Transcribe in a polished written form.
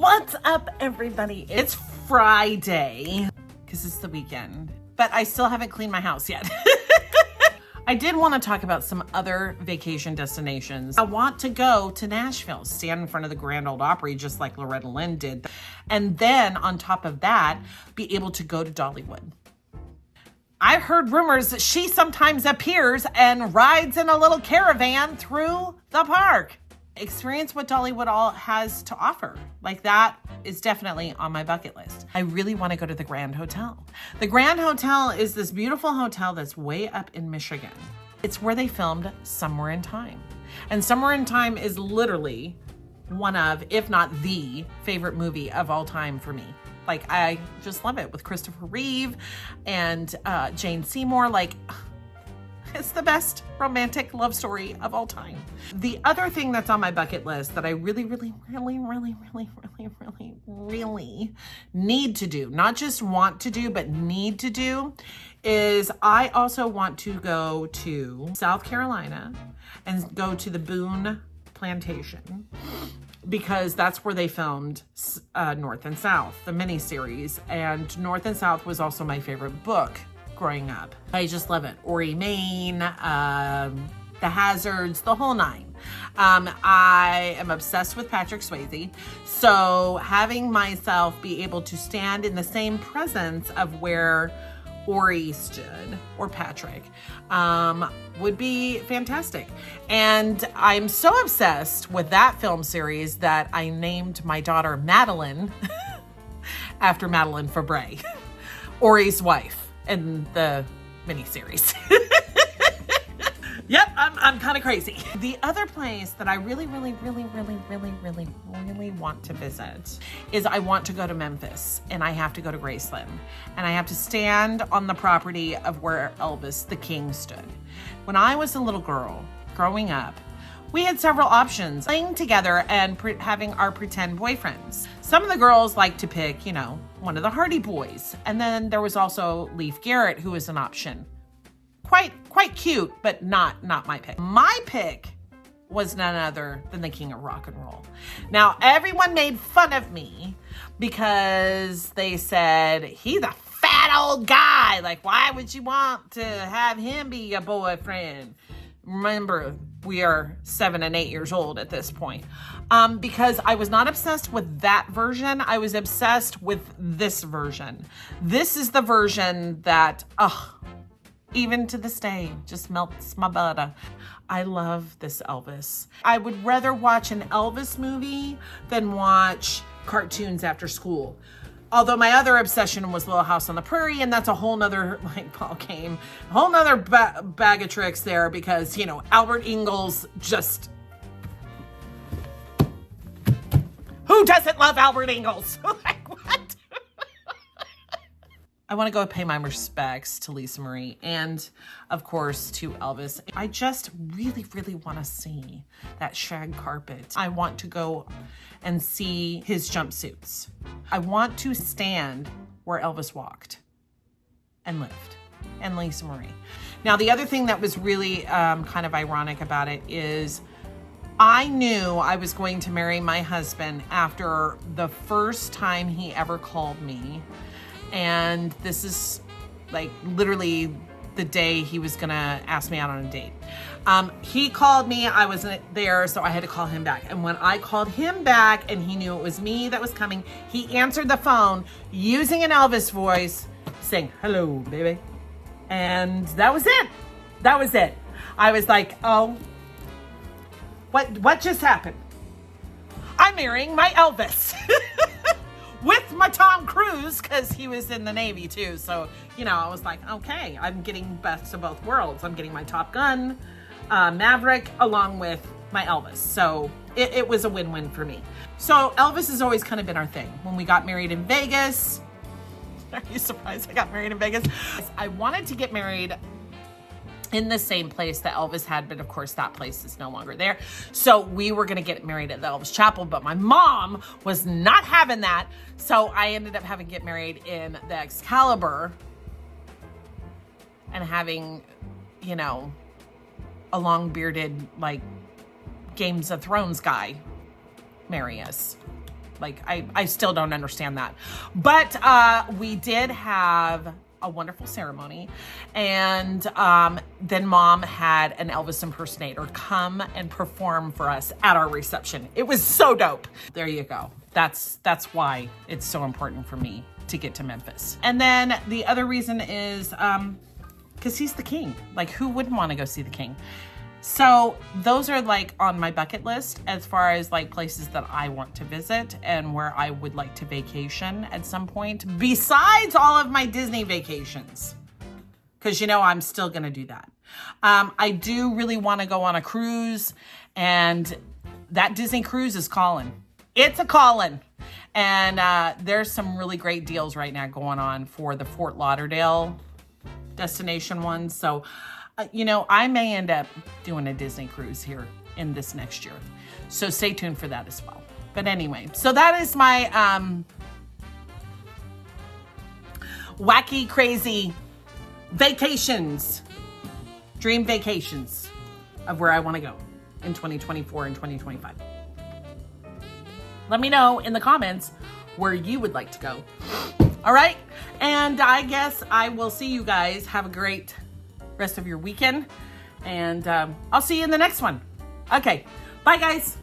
What's up, everybody? It's Friday because it's the weekend, but I still haven't cleaned my house yet. I did want to talk about some other vacation destinations. I want to go to Nashville, stand in front of the Grand Ole Opry just like Loretta Lynn did. And then on top of that, be able to go to Dollywood. I've heard rumors that she sometimes appears and rides in a little caravan through the park. Experience what Dollywood all has to offer. Like, that is definitely on my bucket list. I really want to go to the Grand Hotel. The Grand Hotel is this beautiful hotel that's way up in Michigan. It's where they filmed Somewhere in Time. And Somewhere in Time is literally one of, if not the favorite movie of all time for me. Like, I just love it, with Christopher Reeve and Jane Seymour. Like, it's the best romantic love story of all time. The other thing that's on my bucket list that I really need to do, not just want to do, but need to do, is I also want to go to South Carolina and go to the Boone Plantation, because that's where they filmed North and South, the miniseries. And North and South was also my favorite book growing up. I just love it. Ori Main, The Hazards, the whole nine. I am obsessed with Patrick Swayze. So having myself be able to stand in the same presence of where Ori stood, or Patrick, would be fantastic. And I'm so obsessed with that film series that I named my daughter Madeline after Madeline Fabre, Ori's wife in the miniseries. Yep, I'm kind of crazy. The other place that I really want to visit is I want to go to Memphis, and I have to go to Graceland, and I have to stand on the property of where Elvis the King stood. When I was a little girl growing up, we had several options, playing together and having our pretend boyfriends. Some of the girls liked to pick, one of the Hardy Boys. And then there was also Leif Garrett, who was an option. Quite cute, but not my pick. My pick was none other than the King of Rock and Roll. Now, everyone made fun of me because they said, he's a fat old guy. Like, why would you want to have him be your boyfriend? Remember, we are 7 and 8 years old at this point. Because I was not obsessed with that version. I was obsessed with this version. This is the version that, even to this day, just melts my butter. I love this Elvis. I would rather watch an Elvis movie than watch cartoons after school. Although my other obsession was Little House on the Prairie, and that's a whole nother ball game, a whole nother bag of tricks there, because, Albert Ingalls just... Who doesn't love Albert Ingalls? Like, what? I want to go pay my respects to Lisa Marie and, of course, to Elvis. I just really want to see that shag carpet. I want to go and see his jumpsuits. I want to stand where Elvis walked and lived, and Lisa Marie. Now, the other thing that was really kind of ironic about it is I knew I was going to marry my husband after the first time he ever called me. And this is like literally the day he was gonna ask me out on a date. He called me, I wasn't there, so I had to call him back. And when I called him back and he knew it was me that was coming, he answered the phone using an Elvis voice, saying, "Hello, baby." And that was it. That was it. I was like, oh, what just happened? I'm marrying my Elvis. With my Tom Cruise, because he was in the Navy too. So, I was like, okay, I'm getting best of both worlds. I'm getting my Top Gun, Maverick, along with my Elvis. So it was a win-win for me. So Elvis has always kind of been our thing. When we got married in Vegas, are you surprised I got married in Vegas? I wanted to get married in the same place that Elvis had, but of course that place is no longer there. So we were gonna get married at the Elvis Chapel, but my mom was not having that. So I ended up having to get married in the Excalibur and having, a long bearded, like, Games of Thrones guy marry us. Like, I still don't understand that. But we did have a wonderful ceremony, and then Mom had an Elvis impersonator come and perform for us at our reception. It was so dope. There you go. That's why it's so important for me to get to Memphis. And then the other reason is because he's the king. Like, who wouldn't want to go see the king? So those are like on my bucket list as far as like places that I want to visit and where I would like to vacation at some point, besides all of my Disney vacations. Because, you know, I'm still going to do that. I do really want to go on a cruise, and that Disney cruise is calling. It's a calling. And there's some really great deals right now going on for the Fort Lauderdale destination one. So, you know, I may end up doing a Disney cruise here in this next year. So stay tuned for that as well. But anyway, so that is my wacky, crazy vacations, dream vacations of where I want to go in 2024 and 2025. Let me know in the comments where you would like to go. All right. And I guess I will see you guys. Have a great rest of your weekend. And I'll see you in the next one. Okay. Bye, guys.